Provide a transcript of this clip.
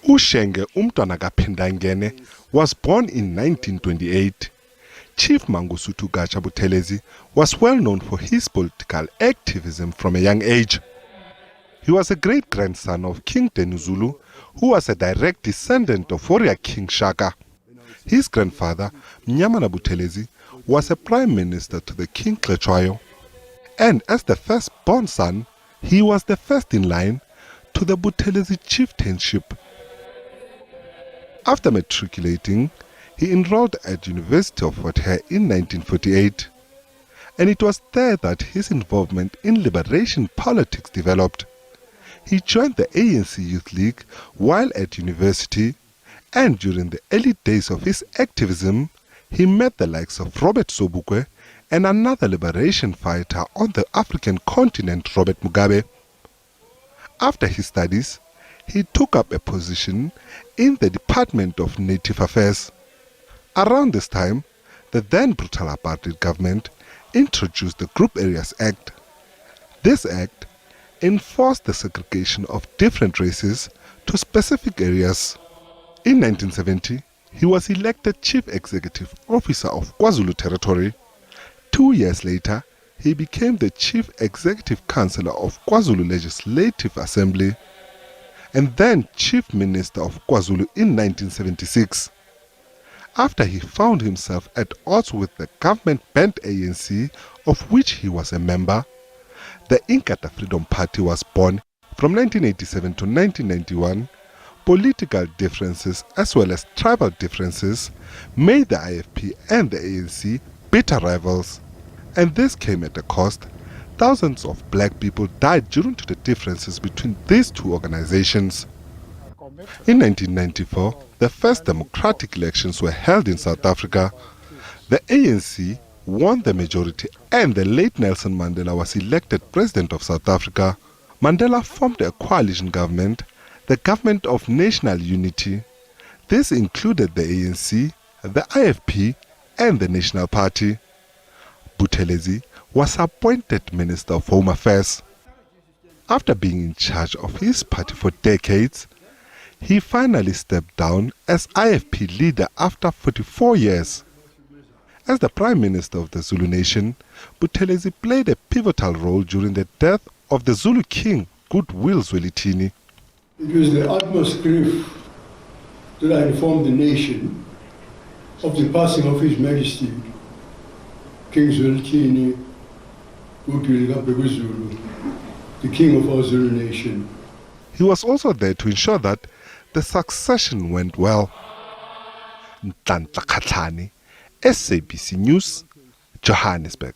uShenge uMntwana kaPhindangene was born in 1928. Chief MANGOSUTHU BUTHELEZI was well known for his political activism from a young age. He was a great-grandson of King Denuzulu, who was a direct descendant of warrior King Shaka. His grandfather, Mnyamana Buthelezi, was a prime minister to the King Cetshwayo, and as the first-born son, he was the first in line to the Buthelezi chieftainship. After matriculating, he enrolled at University of Fort Hare in 1948, and it was there that his involvement in liberation politics developed. He joined the ANC Youth League while at university, and during the early days of his activism, he met the likes of Robert Sobukwe and another liberation fighter on the African continent, Robert Mugabe. After his studies, he took up a position in the Department of Native Affairs. Around this time, the then brutal apartheid government introduced the Group Areas Act. This act enforced the segregation of different races to specific areas. In 1970, he was elected Chief Executive Officer of KwaZulu Territory. 2 years later, he became the Chief Executive Councillor of KwaZulu Legislative Assembly and then Chief Minister of KwaZulu in 1976. After he found himself at odds with the government-banned ANC, of which he was a member, the Inkatha Freedom Party was born. From 1987 to 1991, political differences as well as tribal differences made the IFP and the ANC bitter rivals. And this came at a cost. Thousands of black people died due to the differences between these two organizations. In 1994, the first democratic elections were held in South Africa. The ANC won the majority and the late Nelson Mandela was elected President of South Africa. Mandela formed a coalition government, the Government of National Unity. This included the ANC, the IFP and the National Party. Buthelezi was appointed Minister of Home Affairs. After being in charge of his party for decades, he finally stepped down as IFP leader after 44 years. As the Prime Minister of the Zulu Nation, Buthelezi played a pivotal role during the death of the Zulu King, Goodwill Zwelithini. It was the utmost grief that I informed the nation of the passing of His Majesty, King Zwelithini, the King of our Zulu Nation. He was also there to ensure that the succession went well. Nhlanhla Khatlhane, SABC News, Johannesburg.